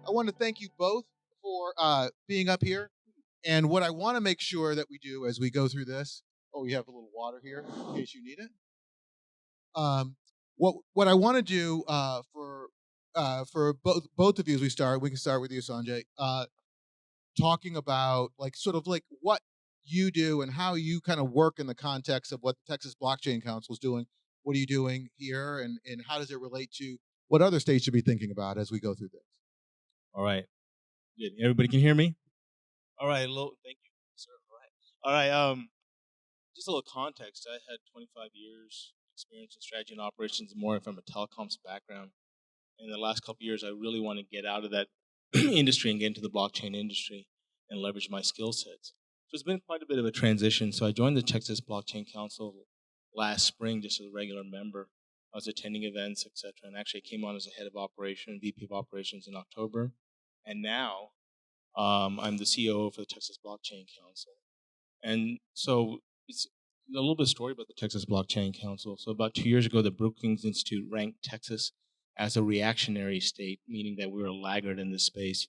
I want to thank you both for being up here. And what I want to make sure that we do as we go through this, oh, we have a little water here in case you need it. What I want to do for both of you as we can start with you, Sanjay. Talking about like sort of like what you do and how you kind of work in the context of what the Texas Blockchain Council is doing. What are you doing here, and how does it relate to what other states should be thinking about as we go through this? All right. Good. Everybody can hear me? All right. Thank you, sir. All right. Just a little context. I had 25 years experience in strategy and operations, more from a telecoms background. In the last couple of years, I really want to get out of that industry and get into the blockchain industry and leverage my skill sets. So it's been quite a bit of a transition. So I joined the Texas Blockchain Council last spring just as a regular member. I was attending events, etc., and actually came on as a head of operation, VP of operations in October. And now I'm the COO for the Texas Blockchain Council. And so it's a little bit of story about the Texas Blockchain Council. So about 2 years ago, the Brookings Institute ranked Texas as a reactionary state, meaning that we were a laggard in this space.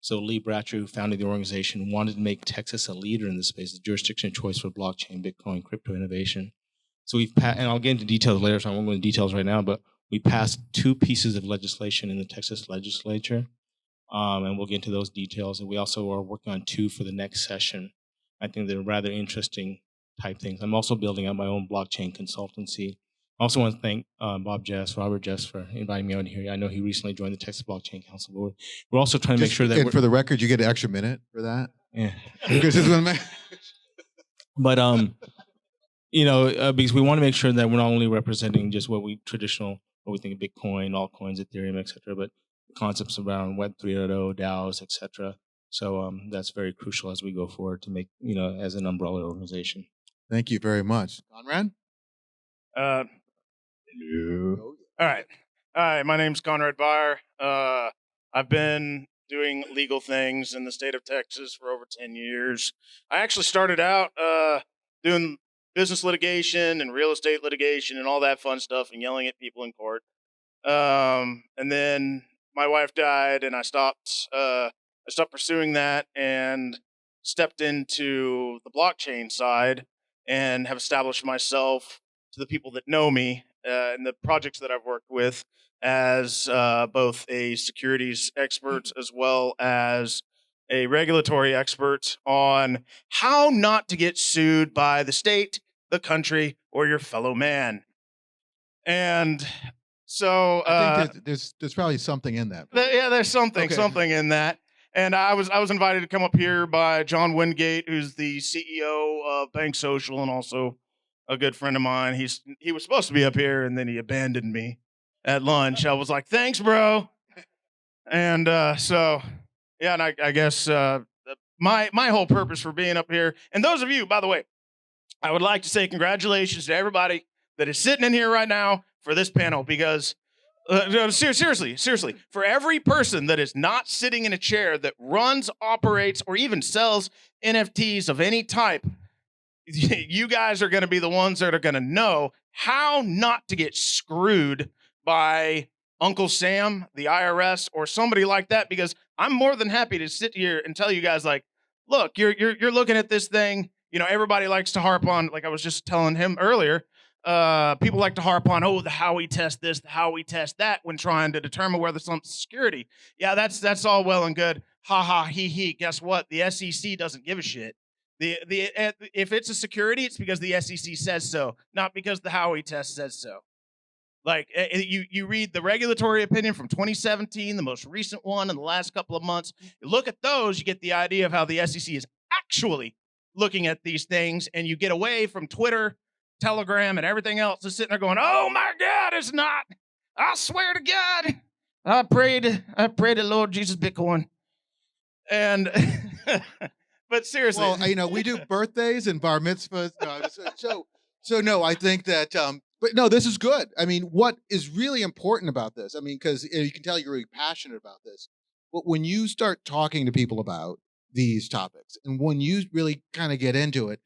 So Lee Bratcher, who founded the organization, wanted to make Texas a leader in this space, the jurisdiction of choice for blockchain, Bitcoin, crypto innovation. So we've passed, and I'll get into details later, so I won't go into details right now, but we passed 2 pieces of legislation in the Texas legislature, and we'll get into those details. And we also are working on 2 for the next session. I think they're rather interesting type things. I'm also building out my own blockchain consultancy. I also want to thank Robert Jess, for inviting me out here. I know he recently joined the Texas Blockchain Council, but we're also trying to make sure that and for the record, you get an extra minute for that. Yeah. But because we want to make sure that we're not only representing just what we think of Bitcoin, altcoins, Ethereum, etc., but concepts around Web 3.0, DAOs, etc. So that's very crucial as we go forward to make, as an umbrella organization. Thank you very much. Conrad? Hello. All right. Hi, my name's Conrad Baeer. I've been doing legal things in the state of Texas for over 10 years. I actually started out doing business litigation and real estate litigation and all that fun stuff and yelling at people in court. And then my wife died, and I stopped pursuing that and stepped into the blockchain side and have established myself to the people that know me and the projects that I've worked with as both a securities expert as well as a regulatory expert on how not to get sued by the state, the country, or your fellow man. And so I think there's probably something in that. There's something in that. And I was invited to come up here by John Wingate, who's the CEO of Bank Social and also a good friend of mine. He was supposed to be up here, and then he abandoned me at lunch. I was like, thanks, bro. And and I guess my whole purpose for being up here, and those of you, by the way, I would like to say congratulations to everybody that is sitting in here right now for this panel, because seriously, for every person that is not sitting in a chair that runs, operates, or even sells NFTs of any type, you guys are going to be the ones that are going to know how not to get screwed by Uncle Sam, the IRS, or somebody like that, because I'm more than happy to sit here and tell you guys, like, look, you're looking at this thing. Everybody likes to harp on, like I was just telling him earlier, people like to harp on, the Howey test this, the Howey test that, when trying to determine whether something's security. Yeah, that's all well and good. Ha ha, he he. Guess what? The SEC doesn't give a shit. If it's a security, it's because the SEC says so, not because the Howey test says so. Like, you read the regulatory opinion from 2017, the most recent one in the last couple of months. You look at those, you get the idea of how the SEC is actually looking at these things, and you get away from Twitter, Telegram, and everything else that's sitting there going, oh my God, it's not. I swear to God, I pray to Lord Jesus Bitcoin. And but seriously, well, we do birthdays and bar mitzvahs. So no, I think that. But no, this is good. I mean, what is really important about this? I mean, because you can tell you're really passionate about this. But when you start talking to people about these topics, and when you really kind of get into it,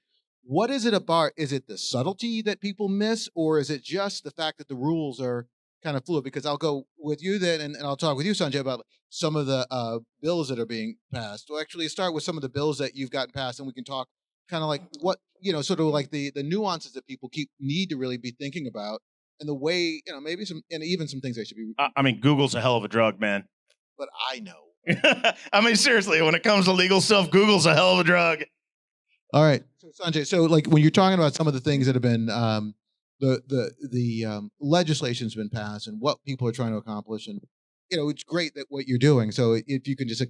what is it about? Is it the subtlety that people miss, or is it just the fact that the rules are kind of fluid, because I'll go with you then, and I'll talk with you, Sanjay, about some of the bills that are being passed. Well, actually, start with some of the bills that you've gotten passed, and we can talk kind of like what, sort of like the nuances that people need to really be thinking about, and the way, maybe some, and even some things they should be. I mean, Google's a hell of a drug, man. But I know. I mean, seriously, when it comes to legal stuff, Google's a hell of a drug. All right, so Sanjay, so like when you're talking about some of the things that have been the legislation's been passed and what people are trying to accomplish, and it's great that what you're doing. So if you can just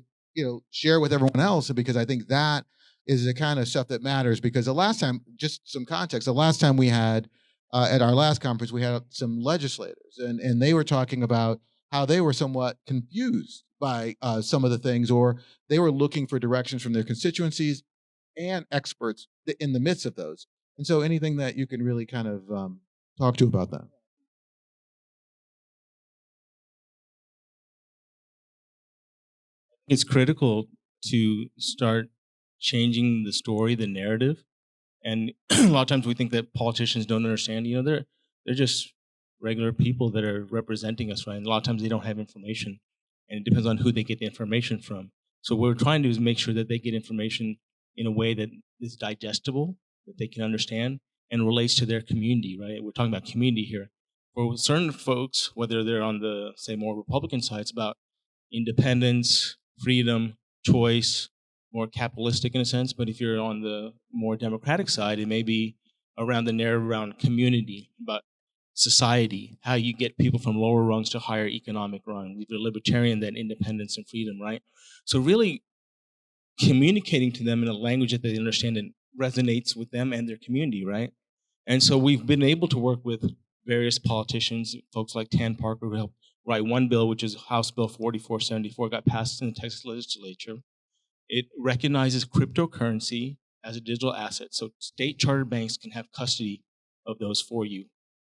share with everyone else, because I think that is the kind of stuff that matters. Because the last time, just some context, the last time we had at our last conference, we had some legislators, and they were talking about how they were somewhat confused by some of the things, or they were looking for directions from their constituencies and experts in the midst of those. And so anything that you can really kind of talk to about that. It's critical to start changing the story, the narrative. And a lot of times we think that politicians don't understand. They're just regular people that are representing us, right? And a lot of times they don't have information, and it depends on who they get the information from. So what we're trying to do is make sure that they get information in a way that is digestible, that they can understand, and relates to their community, right? We're talking about community here. For certain folks, whether they're on the, say, more Republican side, it's about independence, freedom, choice, more capitalistic in a sense. But if you're on the more Democratic side, it may be around the narrative around community, about society, how you get people from lower rungs to higher economic rung. If you're libertarian, then independence and freedom, right? So really communicating to them in a language that they understand and resonates with them and their community, right? And so we've been able to work with various politicians, folks like Tan Parker, who helped write one bill, which is House Bill 4474, got passed in the Texas legislature. It recognizes cryptocurrency as a digital asset, so state chartered banks can have custody of those for you.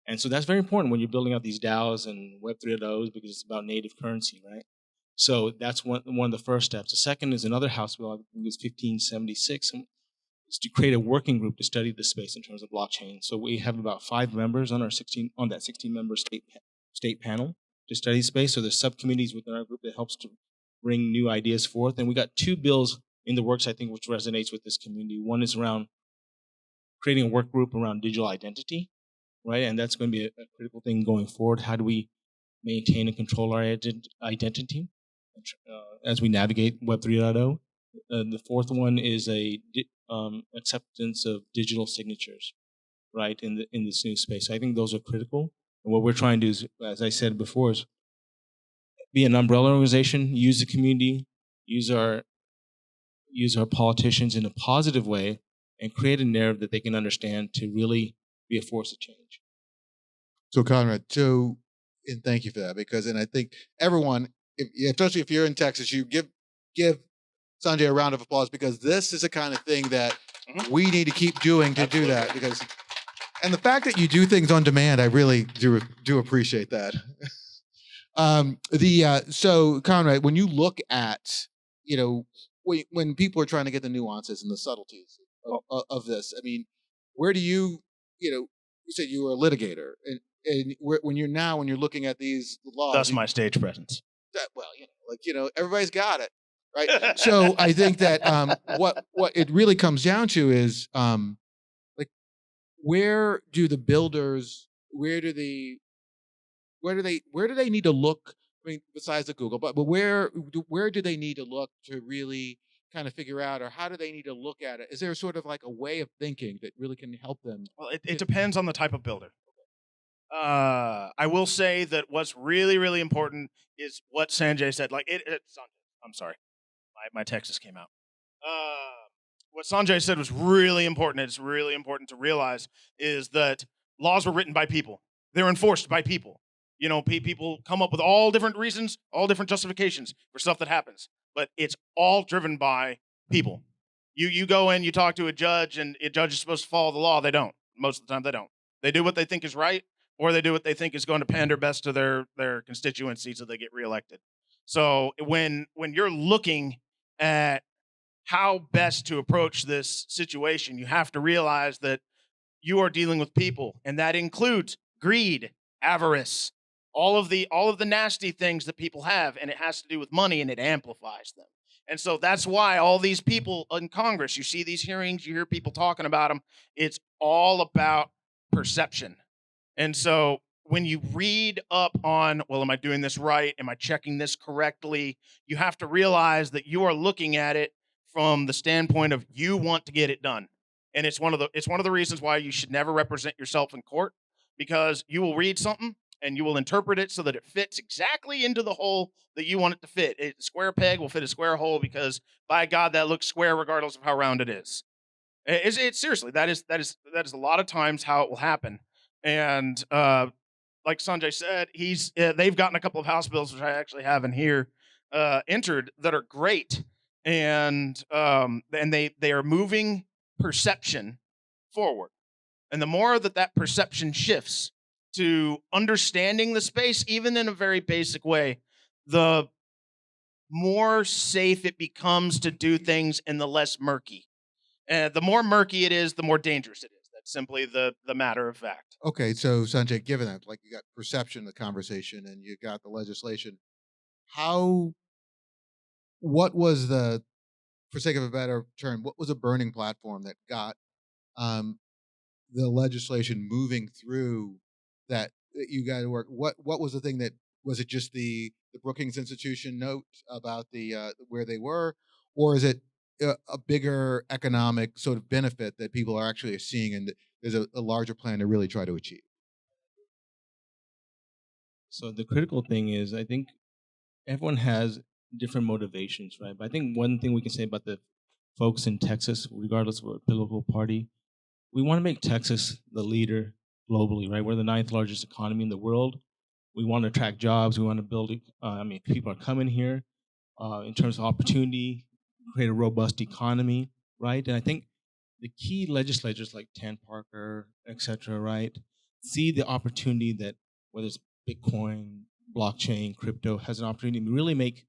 And so that's very important when you're building out these DAOs and Web 3.0s, because it's about native currency, right? So that's one of the first steps. The second is another House bill, I think it's 1576, is to create a working group to study the space in terms of blockchain. So we have about 5 members on that 16-member state panel to study space. So there's subcommittees within our group that helps to bring new ideas forth. And we got 2 bills in the works, I think, which resonates with this community. One is around creating a work group around digital identity, right? And that's going to be a critical thing going forward. How do we maintain and control our identity as we navigate Web 3.0? The fourth one is acceptance of digital signatures, right, in this new space. I think those are critical. And what we're trying to do is, as I said before, is be an umbrella organization, use the community, use our politicians in a positive way, and create a narrative that they can understand to really be a force of change. So Conrad, and thank you for that, because, and I think everyone, especially if you're in Texas, you give Sanjay a round of applause, because this is the kind of thing that we need to keep doing to do that. Because, and the fact that you do things on demand, I really do appreciate that. So Conrad, when you look at, when people are trying to get the nuances and the subtleties of this, I mean, where do you said you were a litigator, and when you're looking at these laws, That's my stage presence. Everybody's got it, right? So I think that what it really comes down to is where do the builders, where do they need to look? I mean, besides the Google, but where do they need to look to really kind of figure out, or how do they need to look at it? Is there sort of like a way of thinking that really can help them? Well, it depends on the type of builder. I will say that what's really, really important is what Sanjay said. Like I'm sorry, my Texas came out. What Sanjay said was really important. It's really important to realize is that laws were written by people. They're enforced by people. People come up with all different reasons, all different justifications for stuff that happens, but it's all driven by people. You go in, you talk to a judge, and a judge is supposed to follow the law. They don't. Most of the time, they don't. They do what they think is right, or they do what they think is going to pander best to their constituency so they get reelected. So when you're looking at how best to approach this situation, you have to realize that you are dealing with people, and that includes greed, avarice, all of the nasty things that people have, and it has to do with money, and it amplifies them. And so that's why all these people in Congress, you see these hearings, you hear people talking about them. It's all about perception. And so when you read up on, well, am I doing this right? Am I checking this correctly? You have to realize that you are looking at it from the standpoint of you want to get it done. And it's one of the reasons why you should never represent yourself in court, because you will read something and you will interpret it so that it fits exactly into the hole that you want it to fit. A square peg will fit a square hole because, by God, that looks square regardless of how round it is. It's seriously, that is a lot of times how it will happen. And like Sanjay said, they've gotten a couple of House bills, which I actually have in here, entered, that are great, and they are moving perception forward. And the more that perception shifts to understanding the space, even in a very basic way, the more safe it becomes to do things, and the less murky. The more murky it is, the more dangerous it is. That's simply the matter of fact. Okay, so Sanjay, given that, like, you got perception of the conversation and you got the legislation, how, what was the, for sake of a better term, what was a burning platform that got um, the legislation moving through that you got to work? What was the thing that, was it just the Brookings Institution note about the where they were, or is it a bigger economic sort of benefit that people are actually seeing, and there's a larger plan to really try to achieve? So the critical thing is, I think everyone has different motivations, right? But I think one thing we can say about the folks in Texas, regardless of what political party, we want to make Texas the leader globally, right? We're the ninth largest economy in the world. We want to attract jobs. We want to build. People are coming here in terms of opportunity, create a robust economy, right? And I think the key legislators like Tan Parker, et cetera, right, see the opportunity that whether it's Bitcoin, blockchain, crypto, has an opportunity to really make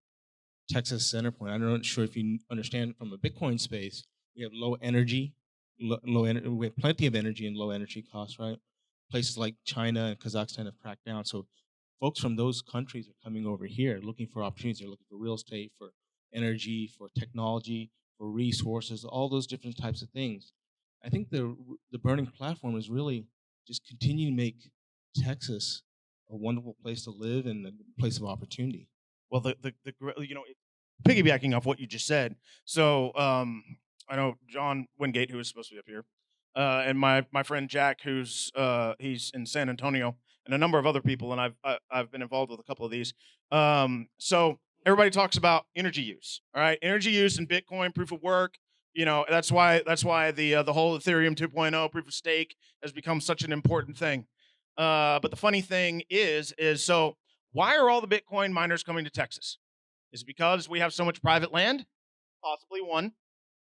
Texas center point. I'm not sure if you understand from a Bitcoin space, we have low energy, we have plenty of energy and low energy costs, right? Places like China and Kazakhstan have cracked down. So folks from those countries are coming over here looking for opportunities. They're looking for real estate, for energy, for technology, for resources, all those different types of things. I think the burning platform is really just continue to make Texas a wonderful place to live and a place of opportunity. Well, piggybacking off what you just said. So I know John Wingate, who is supposed to be up here, and my friend Jack, who's he's in San Antonio, and a number of other people, and I've been involved with a couple of these. So everybody talks about energy use. All right, energy use and Bitcoin proof of work. That's why the whole Ethereum 2.0 proof of stake has become such an important thing. But the funny thing is so why are all the Bitcoin miners coming to Texas? Is it because we have so much private land? Possibly one.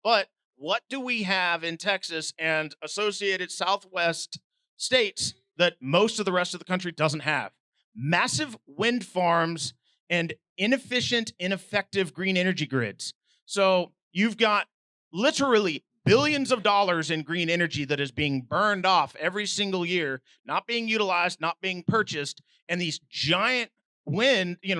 But what do we have in Texas and associated Southwest states that most of the rest of the country doesn't have? Massive wind farms and inefficient, ineffective green energy grids. So you've got literally billions of dollars in green energy that is being burned off every single year, not being utilized, not being purchased, and these giant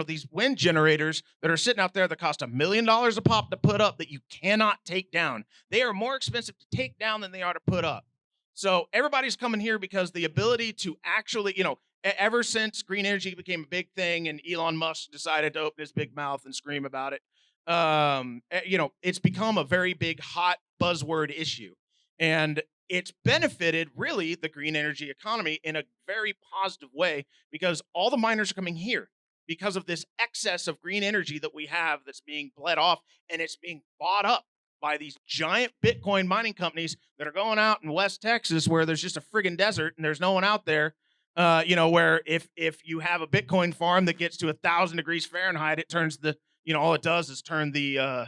these wind generators that are sitting out there that cost $1 million a pop to put up that you cannot take down. They are more expensive to take down than they are to put up. So everybody's coming here because the ability to actually, ever since green energy became a big thing and Elon Musk decided to open his big mouth and scream about it, it's become a very big hot buzzword issue. And it's benefited really the green energy economy in a very positive way because all the miners are coming here because of this excess of green energy that we have that's being bled off, and it's being bought up by these giant Bitcoin mining companies that are going out in West Texas where there's just a friggin' desert and there's no one out there. Where if you have a Bitcoin farm that gets to 1,000 degrees Fahrenheit, it turns all it does is turn the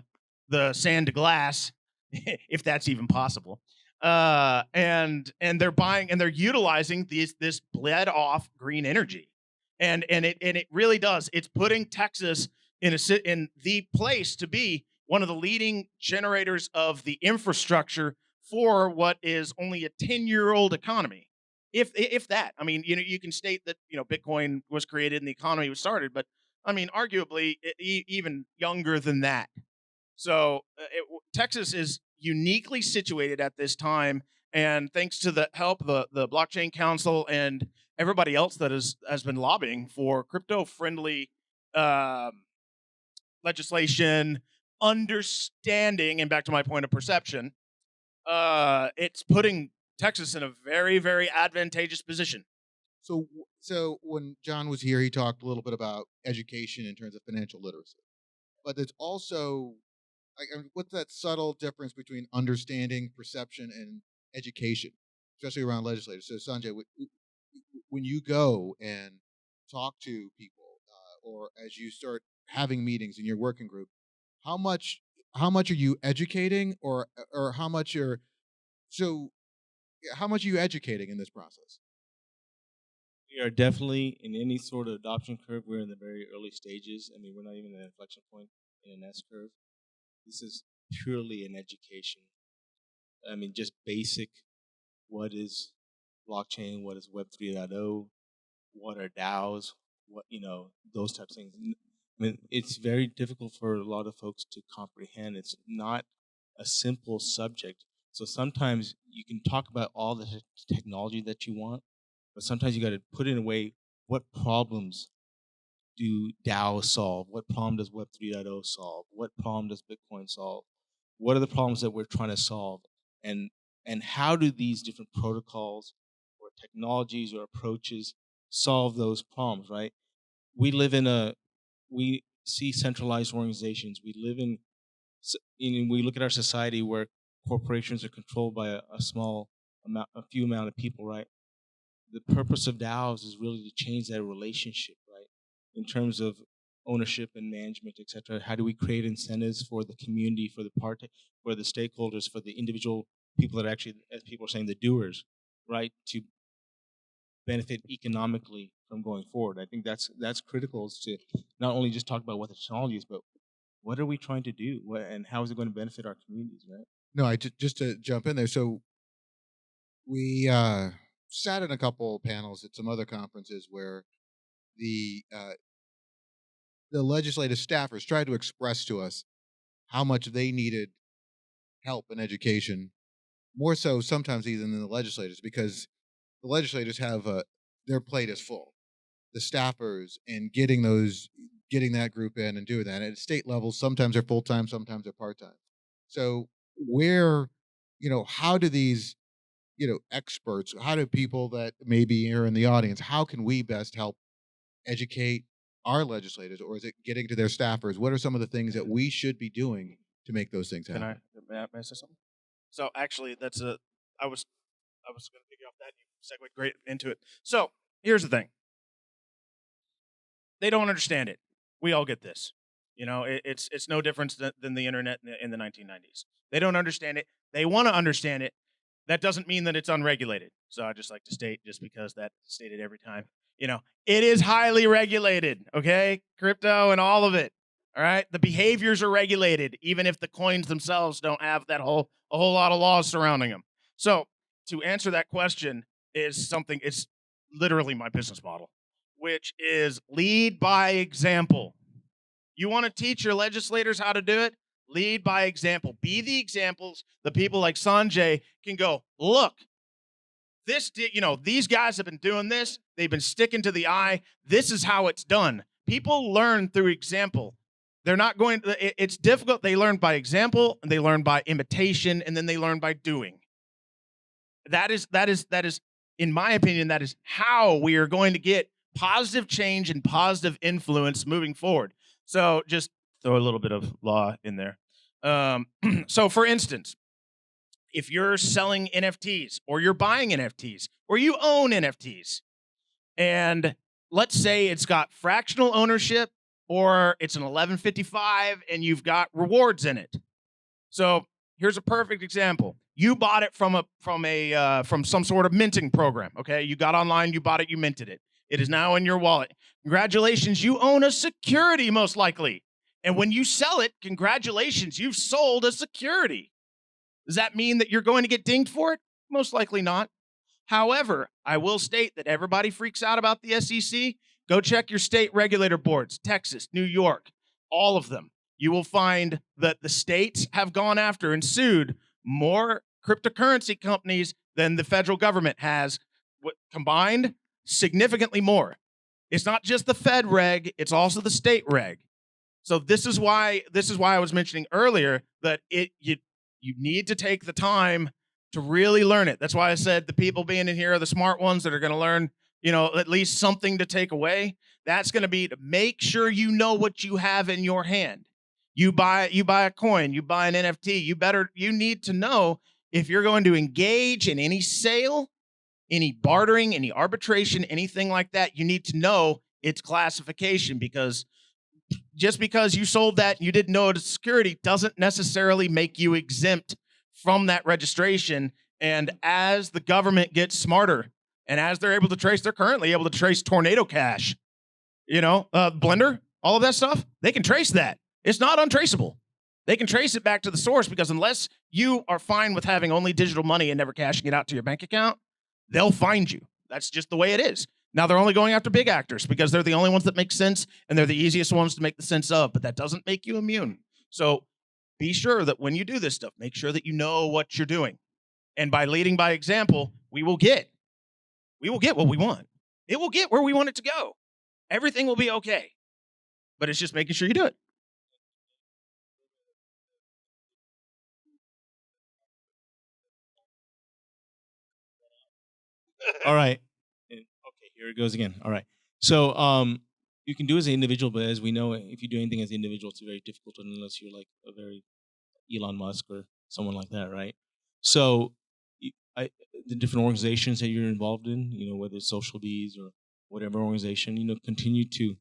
sand to glass, if that's even possible. And they're buying and they're utilizing this bled off green energy, and it really does. It's putting Texas in the place to be one of the leading generators of the infrastructure for what is only a 10-year-old economy. if that. I mean, you can state that Bitcoin was created and the economy was started, but I mean, arguably even younger than that. So Texas is uniquely situated at this time, and thanks to the help of the Blockchain Council and everybody else that has been lobbying for crypto friendly um, legislation, understanding, and back to my point of perception, it's putting Texas in a very, very advantageous position. So when John was here, he talked a little bit about education in terms of financial literacy, but there's also I mean, what's that subtle difference between understanding, perception, and education, especially around legislators? So Sanjay, when you go and talk to people, or as you start having meetings in your working group, how much how much are you educating, or how much are so how much are you educating in this process? We are definitely in any sort of adoption curve. We're in the very early stages. I mean, we're not even at an inflection point in an S curve. This is purely an education. I mean, just basic. What is blockchain? What is Web 3.0? What are DAOs? What those types of things. I mean, it's very difficult for a lot of folks to comprehend. It's not a simple subject. So sometimes you can talk about all the technology that you want, but sometimes you got to put in a way, what problems do DAOs solve? What problem does Web 3.0 solve? What problem does Bitcoin solve? What are the problems that we're trying to solve? And how do these different protocols or technologies or approaches solve those problems, right? We see centralized organizations. We look at our society where corporations are controlled by a few amount of people, right? The purpose of DAOs is really to change that relationship, right? In terms of ownership and management, et cetera. How do we create incentives for the community, for the stakeholders, for the individual people that are actually, as people are saying, the doers, right? To benefit economically from going forward. I think that's critical, is to not only just talk about what the technology is, but what are we trying to do, and how is it going to benefit our communities, right? No, just to jump in there. So we sat in a couple panels at some other conferences where the uh, the legislative staffers tried to express to us how much they needed help in education, more so sometimes even than the legislators, because the legislators have their plate is full. The staffers and getting that group in and doing that at state level, sometimes they're full time, sometimes they're part time. So where, how do these experts, how do people that may be here in the audience, how can we best help educate our legislators, or is it getting to their staffers? What are some of the things that we should be doing to make those things Can happen? may I say something? So actually, I was going to pick you off that. You segued great into it. So here's the thing: they don't understand it. We all get this. It's no difference than the internet in the 1990s. They don't understand it. They want to understand it. That doesn't mean that it's unregulated. So I just like to state, just because that's stated every time, it is highly regulated. Okay, crypto and all of it. All right, the behaviors are regulated, even if the coins themselves don't have a whole lot of laws surrounding them. So to answer that question is something. It's literally my business model, which is lead by example. You want to teach your legislators how to do it? Lead by example. Be the examples. The people like Sanjay can go, look, these guys have been doing this. They've been sticking to the eye. This is how it's done. People learn through example. They're not going to, it's difficult. They learn by example, and they learn by imitation, and then they learn by doing. That is, in my opinion, that is how we are going to get positive change and positive influence moving forward. So just throw a little bit of law in there. So for instance, if you're selling NFTs, or you're buying NFTs, or you own NFTs, and let's say it's got fractional ownership, or it's an 1155 and you've got rewards in it. So here's a perfect example. You bought it from some sort of minting program. Okay, you got online, you bought it, you minted it. It is now in your wallet. Congratulations, you own a security, most likely. And when you sell it, congratulations, you've sold a security. Does that mean that you're going to get dinged for it? Most likely not. However, I will state that everybody freaks out about the SEC. Go check your state regulator boards, Texas, New York, all of them. You will find that the states have gone after and sued more cryptocurrency companies than the federal government has combined, significantly more. It's not just the Fed reg, it's also the state reg. So this is why I was mentioning earlier that you need to take the time to really learn it. That's why I said the people being in here are the smart ones that are going to learn, at least something to take away. That's going to be to make sure you know what you have in your hand. You buy a coin, you buy an NFT, you need to know if you're going to engage in any sale, any bartering, any arbitration, anything like that, you need to know its classification, because just because you sold that and you didn't know it's security doesn't necessarily make you exempt from that registration. And as the government gets smarter and as they're currently able to trace Tornado Cash, Blender, all of that stuff, they can trace that. It's not untraceable. They can trace it back to the source, because unless you are fine with having only digital money and never cashing it out to your bank account, they'll find you. That's just the way it is. Now they're only going after big actors because they're the only ones that make sense and they're the easiest ones to make the sense of, but that doesn't make you immune. So be sure that when you do this stuff, make sure that you know what you're doing. And by leading by example, we will get what we want. It will get where we want it to go. Everything will be okay. But it's just making sure you do it. All right. Okay, here it goes again. All right. So you can do as an individual, but as we know, if you do anything as an individual, it's very difficult unless you're like a very Elon Musk or someone like that, right? So the different organizations that you're involved in, whether it's Social Bees or whatever organization, continue to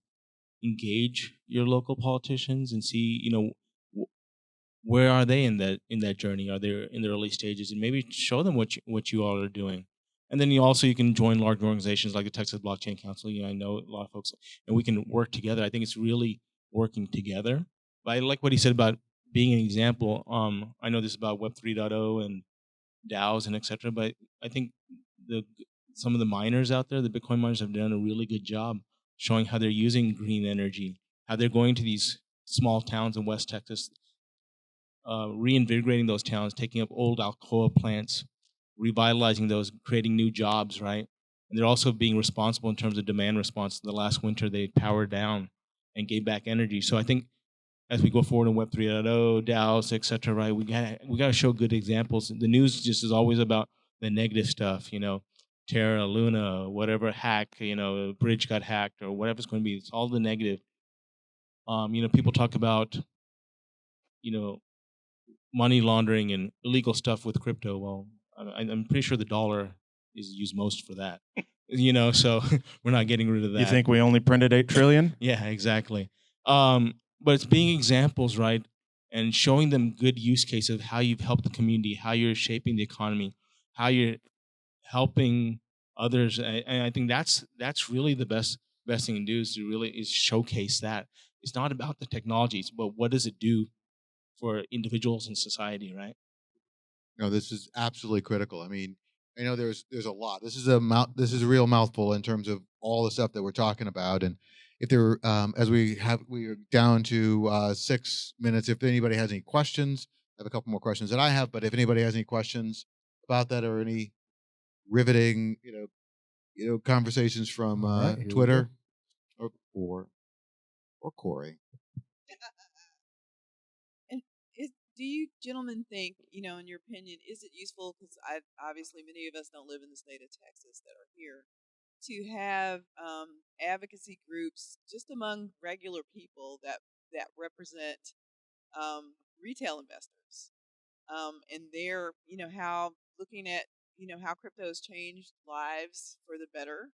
engage your local politicians and see, where are they in that journey? Are they in the early stages? And maybe show them what you all are doing. And then you can join large organizations like the Texas Blockchain Council. I know a lot of folks, and we can work together. I think it's really working together. But I like what he said about being an example. I know this about Web 3.0 and DAOs and etc. But I think some of the miners out there, the Bitcoin miners, have done a really good job showing how they're using green energy, how they're going to these small towns in West Texas, reinvigorating those towns, taking up old Alcoa plants, revitalizing those, creating new jobs, right? And they're also being responsible in terms of demand response. The last winter, they powered down and gave back energy. So I think as we go forward in Web 3.0, DAOs, et cetera, right, we got to show good examples. The news just is always about the negative stuff, Terra, Luna, whatever hack, bridge got hacked or whatever it's going to be. It's all the negative. People talk about, money laundering and illegal stuff with crypto. Well, I'm pretty sure the dollar is used most for that. So we're not getting rid of that. You think we only printed 8 trillion? Yeah, exactly. But it's being examples, right? And showing them good use case of how you've helped the community, how you're shaping the economy, how you're helping others. And I think that's really the best thing to do is showcase that. It's not about the technologies, but what does it do for individuals and society, right? No, this is absolutely critical. I mean, I know there's a lot. This is a real mouthful in terms of all the stuff that we're talking about. And if there, we are down to 6 minutes. If anybody has any questions, I have a couple more questions that I have. But if anybody has any questions about that or any riveting, conversations from right, Twitter or Corey. And do you gentlemen think, in your opinion, is it useful? Because obviously many of us don't live in the state of Texas that are here, to have advocacy groups just among regular people that represent retail investors, and they're how looking at how crypto has changed lives for the better.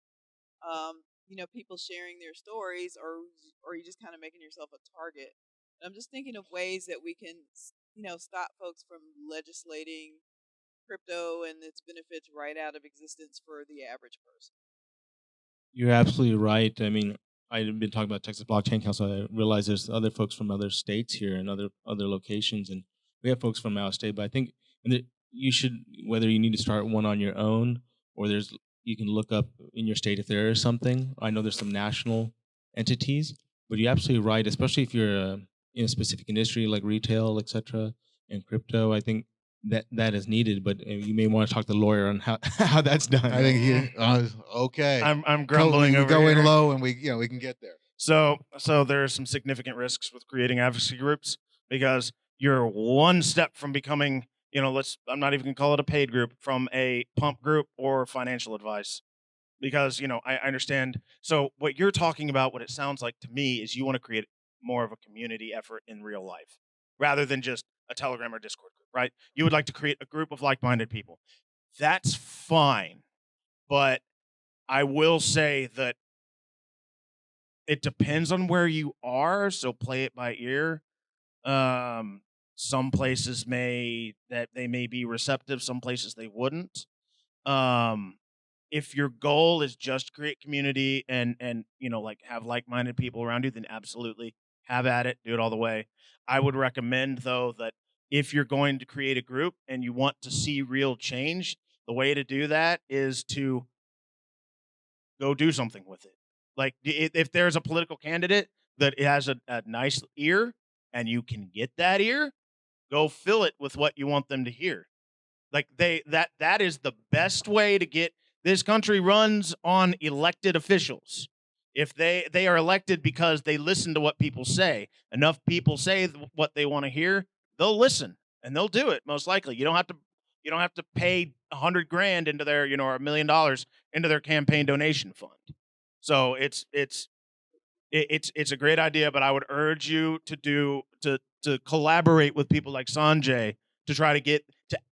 People sharing their stories, or are you just kind of making yourself a target? I'm just thinking of ways that we can, stop folks from legislating crypto and its benefits right out of existence for the average person. You're absolutely right. I mean, I've been talking about Texas Blockchain Council. I realize there's other folks from other states here and other locations, and we have folks from out of state. But I think you should, whether you need to start one on your own or you can look up in your state if there is something. I know there's some national entities, but you're absolutely right, especially if you're in a specific industry like retail, etc., and crypto. I think that is needed, but you may want to talk to the lawyer on how how that's done. I think he okay. I'm grumbling we over go here. in low and we can get there. So there are some significant risks with creating advocacy groups because you're one step from becoming, I'm not even gonna call it a paid group, from a pump group or financial advice. Because, I understand. So what you're talking about, what it sounds like to me, is you want to create more of a community effort in real life rather than just a Telegram or Discord group, right? You would like to create a group of like-minded people. That's fine. But I will say that it depends on where you are, so play it by ear. Some places they may be receptive, some places they wouldn't. If your goal is just create community and like have like-minded people around you, then absolutely have at it, do it all the way. I would recommend though that if you're going to create a group and you want to see real change, the way to do that is to go do something with it. Like if there's a political candidate that has a nice ear and you can get that ear, go fill it with what you want them to hear. Like that is the best way to get. This country runs on elected officials. If they are elected because they listen to what people say, enough people say what they want to hear, they'll listen and they'll do it. Most likely, you don't have to pay $100,000 into their or $1 million into their campaign donation fund. So it's a great idea, but I would urge you to collaborate with people like Sanjay to try to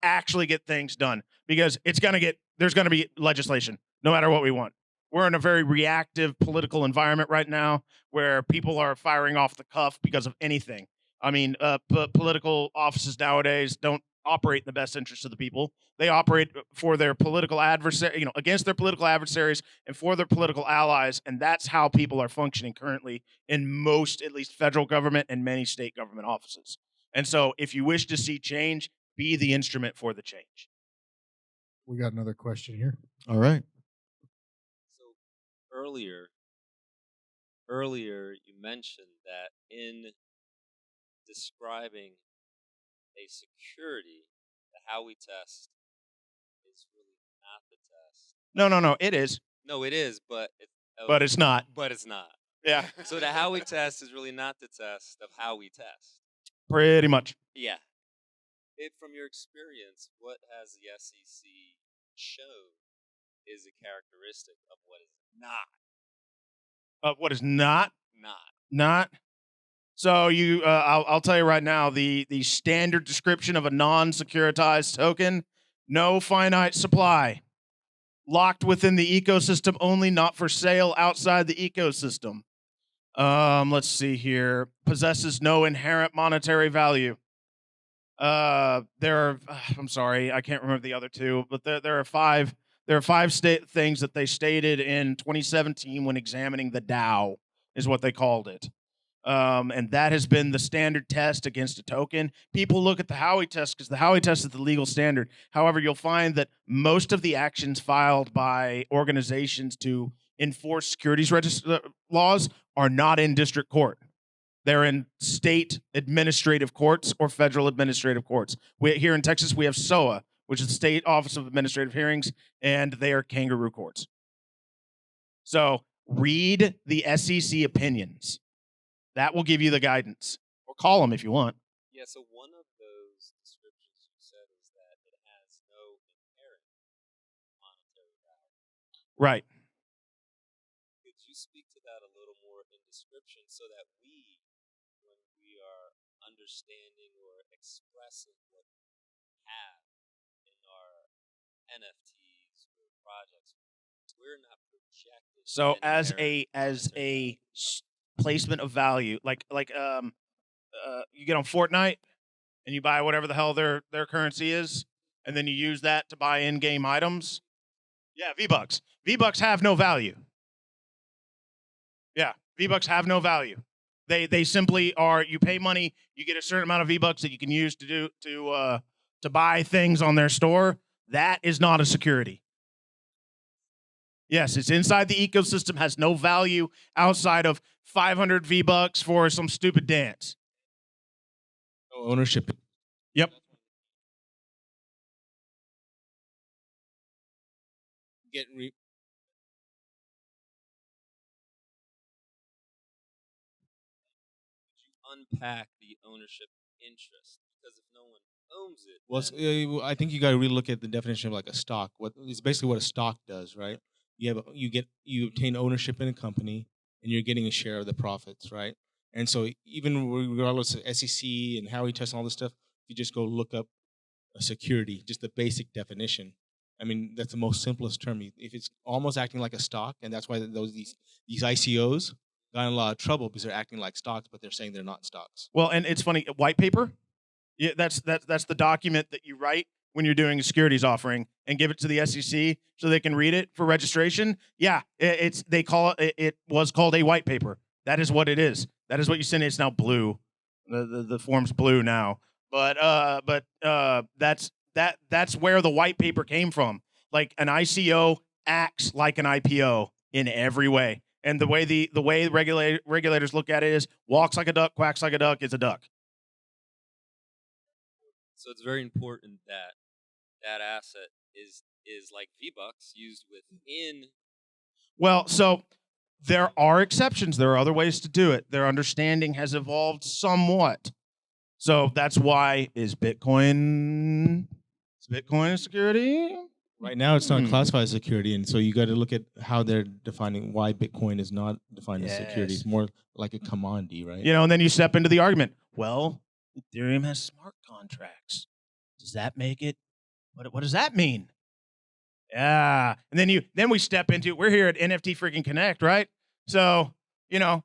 actually get things done, because there's going to be legislation no matter what we want. We're in a very reactive political environment right now where people are firing off the cuff because of anything. I mean, political offices nowadays don't operate in the best interest of the people. They operate for their political adversary, against their political adversaries and for their political allies, and that's how people are functioning currently in most, at least, federal government and many state government offices. And so, if you wish to see change, be the instrument for the change. We got another question here. All right. So earlier you mentioned that in describing a security, the Howey test is really not the test. No, it is. No, it is, but But it's not. But it's not. Yeah. So the Howey test is really not the test of how we test. Pretty much. Yeah. From your experience, what has the SEC shown is a characteristic of what is not? What is not? Not. So I'll tell you right now, the standard description of a non-securitized token: no finite supply, locked within the ecosystem only, not for sale outside the ecosystem. Let's see here. Possesses no inherent monetary value. I'm sorry, I can't remember the other two, but there are five. There are five things that they stated in 2017 when examining the DAO, is what they called it. And that has been the standard test against a token. People look at the Howey test because the Howey test is the legal standard. However, you'll find that most of the actions filed by organizations to enforce securities laws are not in district court. They're in state administrative courts or federal administrative courts. Here in Texas, we have SOA, which is the State Office of Administrative Hearings, and they are kangaroo courts. So read the SEC opinions. That will give you the guidance. Or call them if you want. Yeah, so one of those descriptions you said is that it has no inherent monetary value. Right. Could you speak to that a little more in description so that we, when we are understanding or expressing what we have in our NFTs or projects, we're not projecting. So as inherent a monetary placement of value, like you get on Fortnite and you buy whatever the hell their currency is, and then you use that to buy in-game items. Yeah, V-Bucks. V-Bucks have no value. Yeah, V-Bucks have no value. They simply are. You pay money, you get a certain amount of V-Bucks that you can use to buy things on their store. That is not a security. Yes, it's inside the ecosystem, has no value outside of 500 V-Bucks for some stupid dance. No ownership. Yep. Get Unpack the ownership interest, because if no one owns it, Well, I think you got to really look at the definition of like a stock. What it's basically what a stock does, right? You obtain ownership in a company, and you're getting a share of the profits, right? And so even regardless of SEC and how we test all this stuff, you just go look up a security, just the basic definition. I mean, that's the most simplest term. If it's almost acting like a stock, and that's why these ICOs got in a lot of trouble because they're acting like stocks, but they're saying they're not stocks. Well, and it's funny, white paper, yeah, that's the document that you write when you're doing a securities offering and give it to the SEC so they can read it for registration. Yeah, they call it was called a white paper. That is what it is. That is what you send. It's now blue. The form's blue now. But that's where the white paper came from. Like an ICO acts like an IPO in every way. And the way regulators look at it is walks like a duck, quacks like a duck, is a duck. so it's very important that that asset is like V-Bucks used within. Well, so there are exceptions. There are other ways to do it. Their understanding has evolved somewhat. So that's why is Bitcoin a security? Right now, it's not classified as security, and so you got to look at how they're defining why Bitcoin is not defined as security. It's more like a commodity, right? You know, and then you step into the argument. Well, Ethereum has smart contracts. Does that make it? What does that mean? Yeah, and then we step into. We're here at NFT freaking Connect, right? So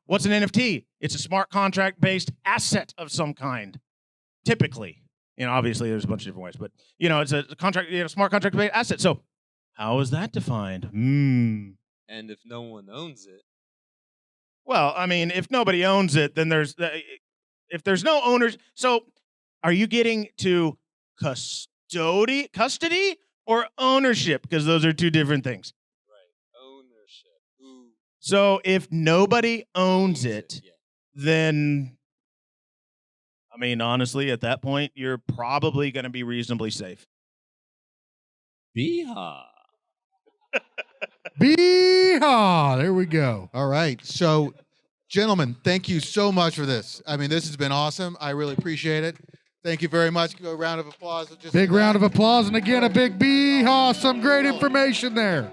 what's an NFT? It's a smart contract based asset of some kind. Typically, obviously there's a bunch of different ways, but it's a contract, smart contract based asset. So how is that defined? And if no one owns it, well, I mean, if nobody owns it, then if there's no owners. So are you getting to custody or ownership? Because those are two different things. right? Ownership. Who So if nobody owns it, yeah. then, I mean, honestly, at that point, you're probably going to be reasonably safe. Beehaw. Beehaw! There we go. All right. So, gentlemen, thank you so much for this. I mean, this has been awesome. I really appreciate it. Thank you very much. Give a round of applause. Big round of applause, and again, a big beehaw. Some great information there.